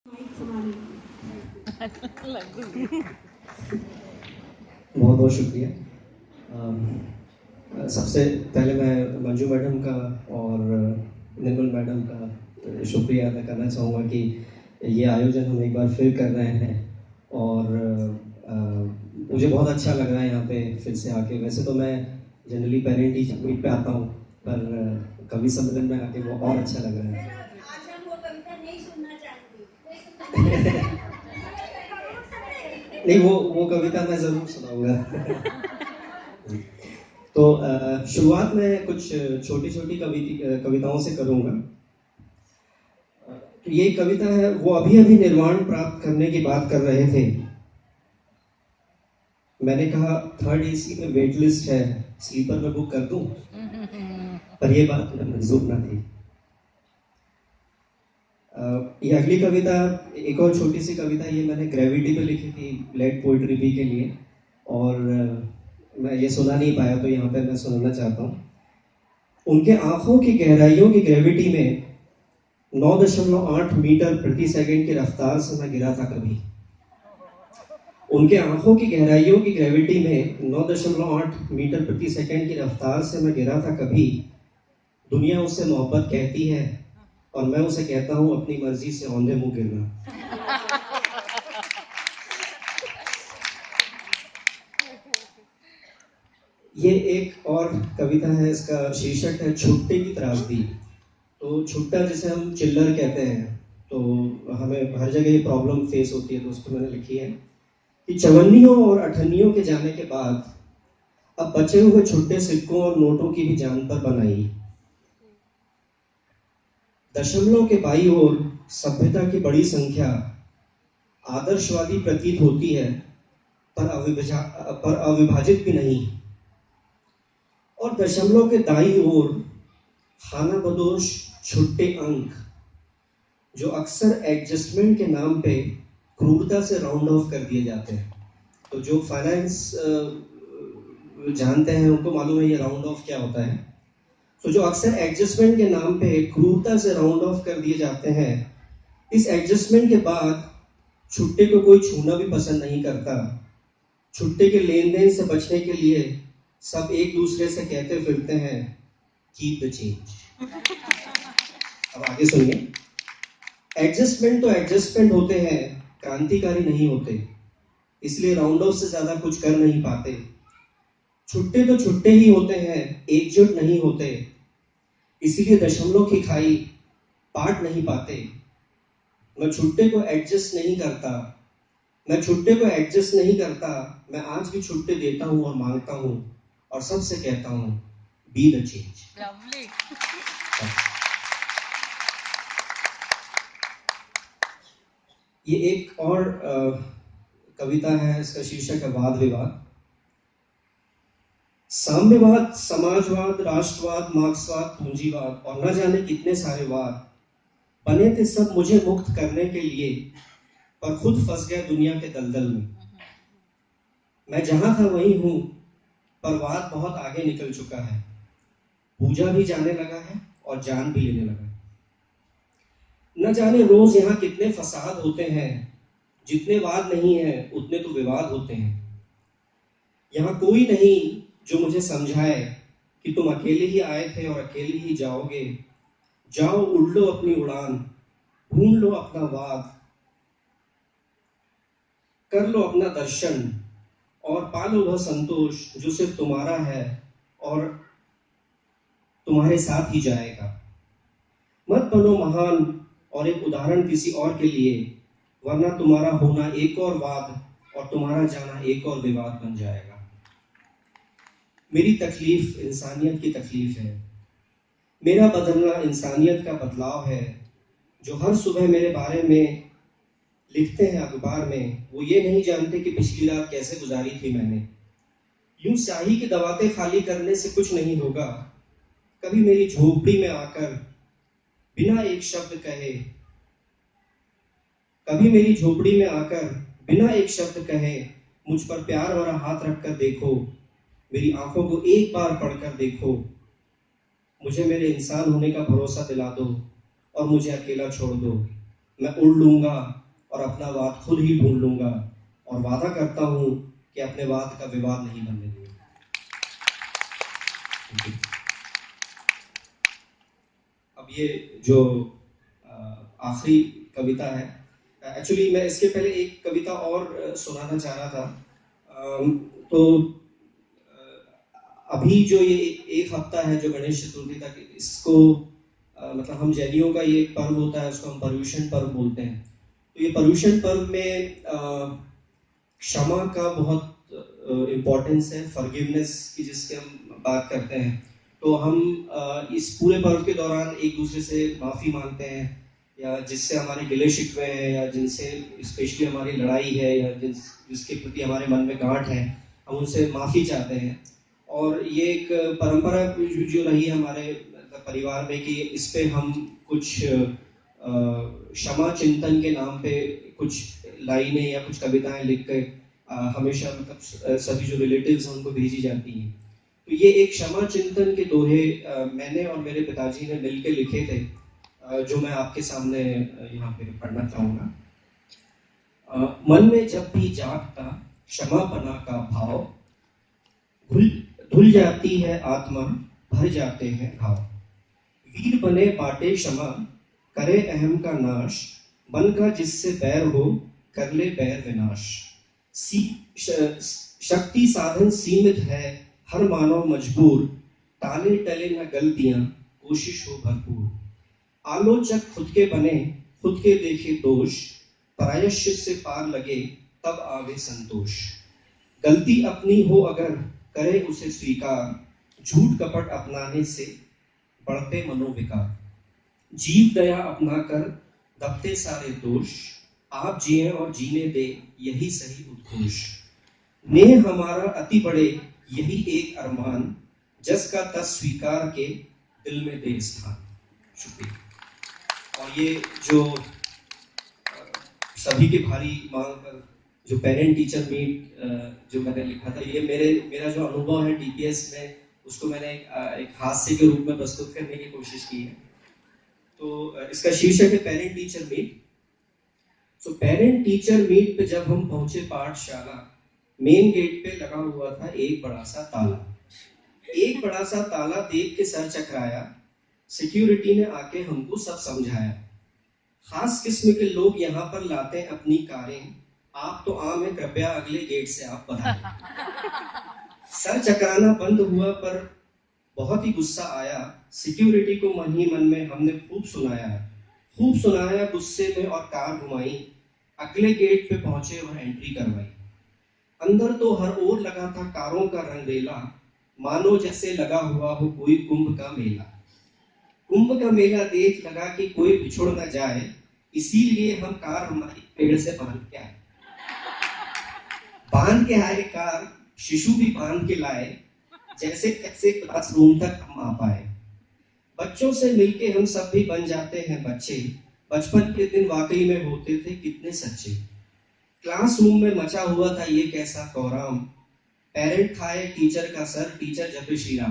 बहुत बहुत शुक्रिया। सबसे पहले मैं मंजू मैडम का और निर्मल मैडम का शुक्रिया अदा करना चाहूँगा कि ये आयोजन हम एक बार फिर कर रहे हैं और मुझे बहुत अच्छा लग रहा है यहाँ पे फिर से आके। वैसे तो मैं जनरली पेरेंट टीचर मीट पे आता हूँ, पर कवि सम्मेलन में आके वो और अच्छा लग रहा है। आज हम वो कविता नहीं सुनना चाहेंगे। नहीं, वो कविता मैं ज़रूर सुनाऊंगा। तो शुरुआत में कुछ छोटी छोटी कविताओं से करूंगा। तो ये कविता है, वो अभी अभी निर्वाण प्राप्त करने की बात कर रहे थे। मैंने कहा थर्ड एसी में वेट लिस्ट है, स्लीपर में बुक कर दूं, पर ये बात मंजूर ना थी। ये अगली कविता, एक और छोटी सी कविता, ये मैंने ग्रेविटी पे लिखी थी लेट पोइट्री बी के लिए, और मैं ये सुना नहीं पाया तो यहाँ पे मैं सुनाना चाहता हूँ। उनके आंखों की गहराइयों की ग्रेविटी में 9.8 मीटर प्रति सेकंड की रफ्तार से मैं गिरा था कभी। उनके आंखों की गहराइयों की ग्रेविटी में 9.8 मीटर प्रति सेकंड की रफ्तार से मैं गिरा था कभी। दुनिया उससे मोहब्बत कहती है और मैं उसे कहता हूं अपनी मर्जी से औंधे मुंह गिरना। ये एक और कविता है, इसका शीर्षक है छुट्टे की त्रासदी। तो छुट्टा जिसे हम चिल्लर कहते हैं, तो हमें हर जगह ये प्रॉब्लम फेस होती है, तो उस पर मैंने लिखी है कि चवन्नियों और अठन्नियों के जाने के बाद अब बचे हुए छुट्टे सिक्कों और नोटों की भी जान पर बनाई। दशमलव के बाई ओर सभ्यता की बड़ी संख्या आदर्शवादी प्रतीत होती है, पर अविभाजित भी नहीं। और दशमलव के दाई ओर खाना बदोश छुट्टे अंक, जो अक्सर एडजस्टमेंट के नाम पे क्रूरता से राउंड ऑफ कर दिए जाते हैं। तो जो फाइनेंस जानते हैं उनको मालूम है ये राउंड ऑफ क्या होता है। तो जो अक्सर एडजस्टमेंट के नाम पे क्रूरता से राउंड ऑफ कर दिए जाते हैं, इस एडजस्टमेंट के बाद छुट्टे को कोई छूना भी पसंद नहीं करता। छुट्टे के लेन देन से बचने के लिए सब एक दूसरे से कहते फिरते हैं कीप द चेंज। अब आगे सुनिए। एडजस्टमेंट तो एडजस्टमेंट होते हैं, क्रांतिकारी नहीं होते, इसलिए राउंड ऑफ से ज्यादा कुछ कर नहीं पाते। छुट्टे तो छुट्टे ही होते हैं, एकजुट नहीं होते, इसीलिए दशमलव की खाई पाट नहीं पाते। मैं छुट्टे को एडजस्ट नहीं करता, मैं छुट्टे को एडजस्ट नहीं करता, मैं आज भी छुट्टे देता हूं और मांगता हूं और सबसे कहता हूं बी द चेंज। ये एक और कविता है, इसका शीर्षक है वाद विवाद। साम्यवाद, समाजवाद, राष्ट्रवाद, मार्क्सवाद, पूंजीवाद और न जाने कितने सारे वाद बने थे सब मुझे मुक्त करने के लिए, पर खुद फंस गया दुनिया के दलदल में। मैं जहां था वहीं हूं, पर वाद बहुत आगे निकल चुका है। पूजा भी जाने लगा है और जान भी लेने लगा है। न जाने रोज यहाँ कितने फसाद होते हैं, जितने वाद नहीं है उतने तो विवाद होते हैं। यहाँ कोई नहीं जो मुझे समझाए कि तुम अकेले ही आए थे और अकेले ही जाओगे। जाओ उड़ लो अपनी उड़ान, ढूंढ लो अपना वाद, कर लो अपना दर्शन और पालो वह संतोष जो सिर्फ तुम्हारा है और तुम्हारे साथ ही जाएगा। मत बनो महान और एक उदाहरण किसी और के लिए, वरना तुम्हारा होना एक और वाद और तुम्हारा जाना एक और विवाद बन जाएगा। मेरी तकलीफ इंसानियत की तकलीफ है, मेरा बदलना इंसानियत का बदलाव है। जो हर सुबह मेरे बारे में लिखते हैं अखबार में, वो ये नहीं जानते कि पिछली रात कैसे गुजारी थी मैंने। यूं स्याही की दवातें खाली करने से कुछ नहीं होगा। कभी मेरी झोपड़ी में आकर बिना एक शब्द कहे, कभी मेरी झोपड़ी में आकर बिना एक शब्द कहे मुझ पर प्यार भरा हाथ रखकर देखो, मेरी आंखों को एक बार पढ़कर देखो। मुझे मेरे इंसान होने का भरोसा दिला दो और मुझे अकेला छोड़ दो। मैं उड़ लूंगा और अपना वाद खुद ही ढूंढ लूंगा और वादा करता हूं कि अपने वाद का विवाद नहीं बनने दूंगा। अब ये जो आखिरी कविता है, एक्चुअली मैं इसके पहले एक कविता और सुनाना चाह रहा था। तो अभी जो ये एक हफ्ता है जो गणेश चतुर्थी तक, इसको मतलब हम जैनियों का ये एक पर्व होता है, उसको हम पर्युषण पर्व बोलते हैं। तो ये पर्युषण पर्व में क्षमा का बहुत इम्पोर्टेंस है, फॉरगिवनेस की जिसके हम बात करते हैं। तो हम इस पूरे पर्व के दौरान एक दूसरे से माफ़ी मांगते हैं, या जिससे हमारे गिले शिकवे हैं, या जिनसे स्पेशली हमारी लड़ाई है, या जिसके प्रति हमारे मन में गांठ है, हम उनसे माफ़ी चाहते हैं। और ये एक परंपरा जो रही है हमारे परिवार में कि इस पे हम कुछ क्षमा चिंतन के नाम पे कुछ लाइनें या कुछ कविताएं लिख के हमेशा मतलब सभी जो रिलेटिव्स हैं उनको भेजी जाती हैं। तो ये एक क्षमा चिंतन के दोहे मैंने और मेरे पिताजी ने मिलकर लिखे थे, जो मैं आपके सामने यहाँ पे पढ़ना चाहूंगा। मन में जब भी जागता क्षमापना का भाव, धुल धुल जाती है आत्मा, भर जाते हैं घाव। वीर बने बाटे क्षमा, करे अहम का नाश, मन का जिससे बैर हो, कर ले बैर विनाश। शक्ति साधन सीमित है, हर मानव मजबूर, टाले टले न गलतियां, कोशिश हो भरपूर। आलोचक खुद के बने, खुद के देखे दोष, प्रायश्चित से पार लगे, तब आवे संतोष। गलती अपनी हो अगर, करे उसे स्वीकार, झूठ कपट अपनाने से बढ़ते मनोविकार। जीव दया अपनाकर दबते सारे दोष, आप जिए और जीने दे यही सही उद्घोष। नेह हमारा अति बड़े यही एक अरमान, जस का तस स्वीकार के दिल में दे स्थान। शुक्रिया। और ये जो सभी के भारी मांग पर जो पेरेंट टीचर मीट जो मैंने लिखा था, ये मेरा जो अनुभव है टीपीएस में, उसको मैंने एक हास्य के रूप में प्रस्तुत करने की कोशिश की है। तो इसका शीर्षक है पेरेंट टीचर मीट। तो पेरेंट टीचर मीट पे जब हम पहुंचे पाठशाला, मेन गेट पे लगा हुआ था एक बड़ा सा ताला। एक बड़ा सा ताला देख के सर चकराया, सिक्योरिटी ने आके हमको सब समझाया। खास किस्म के लोग यहाँ पर लाते हैं अपनी कारें, आप तो आम है, कृपया अगले गेट से आप पधारें। सर चकराना बंद हुआ पर बहुत ही गुस्सा आया, सिक्योरिटी को मन ही मन में हमने खूब सुनाया गुस्से में, और कार घुमाई, अगले गेट पे पहुंचे और एंट्री करवाई। अंदर तो हर ओर लगा था कारों का रंगरेला, मानो जैसे लगा हुआ हो कोई कुंभ का मेला। कुंभ का मेला देख लगा कि कोई बिछुड़ न जाए, इसीलिए हम कार हमारी पेड़ से बांध के आए कार, शिशु भी बांध के लाए, जैसे कैसे क्लासरूम तक हम आ पाए। बच्चों से मिलके हम सब भी बन जाते हैं बच्चे, बचपन के दिन वाकई में होते थे कितने सच्चे। क्लासरूम में मचा हुआ था ये कैसा कोहराम, पेरेंट खाए टीचर का सर, टीचर जपे श्री राम।